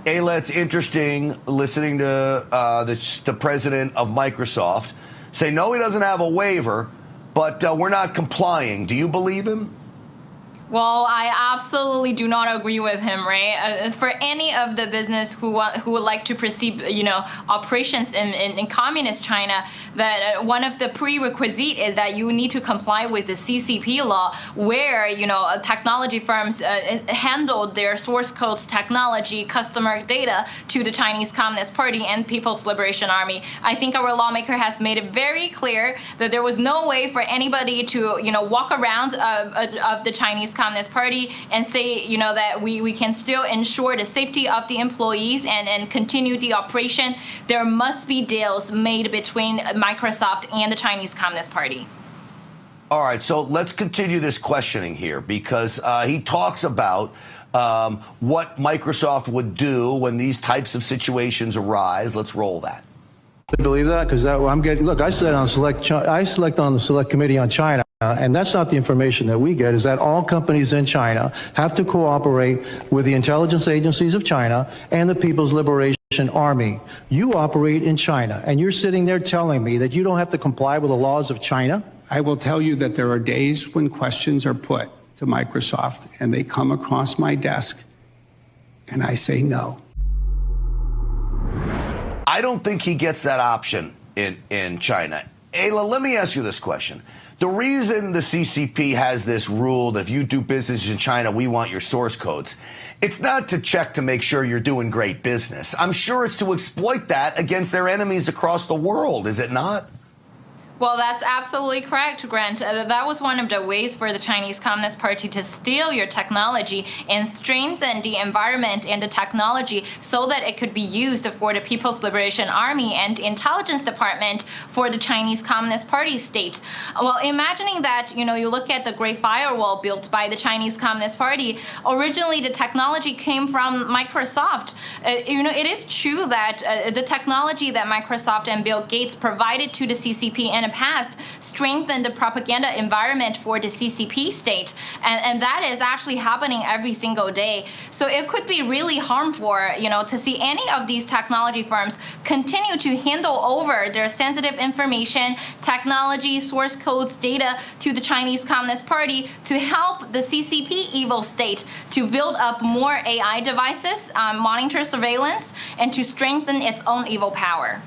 Aila, it's interesting listening to the president of Microsoft say, no, he doesn't have a waiver, but we're not complying. Do you believe him? Well, I absolutely do not agree with him, right? For any of the business who would like to proceed, operations in communist China, that one of the prerequisites is that you need to comply with the CCP law, where technology firms handled their source codes, technology, customer data to the Chinese Communist Party and People's Liberation Army. I think our lawmaker has made it very clear that there was no way for anybody to walk around of the Chinese Communist Party and say, that we can still ensure the safety of the employees and continue the operation. There must be deals made between Microsoft and the Chinese Communist Party. All right, so let's continue this questioning here, because he talks about what Microsoft would do when these types of situations arise. Let's roll that. I believe that because I'm getting. Look, I select on the select committee on China, and that's not the information that we get. Is that all companies in China have to cooperate with the intelligence agencies of China and the People's Liberation Army? You operate in China, and you're sitting there telling me that you don't have to comply with the laws of China? I will tell you that there are days when questions are put to Microsoft, and they come across my desk, and I say no. I don't think he gets that option in China. Aila, let me ask you this question. The reason the CCP has this rule that if you do business in China, we want your source codes, it's not to check to make sure you're doing great business. I'm sure it's to exploit that against their enemies across the world, is it not? Well, that's absolutely correct, Grant. That was one of the ways for the Chinese Communist Party to steal your technology and strengthen the environment and the technology so that it could be used for the People's Liberation Army and intelligence department for the Chinese Communist Party state. Well, imagining that, you look at the Great Firewall built by the Chinese Communist Party, originally the technology came from Microsoft. It is true that the technology that Microsoft and Bill Gates provided to the CCP in past strengthen the propaganda environment for the CCP state, and that is actually happening every single day. So it could be really harmful, to see any of these technology firms continue to handle over their sensitive information, technology, source codes, data to the Chinese Communist Party to help the CCP evil state to build up more AI devices, monitor surveillance, and to strengthen its own evil power.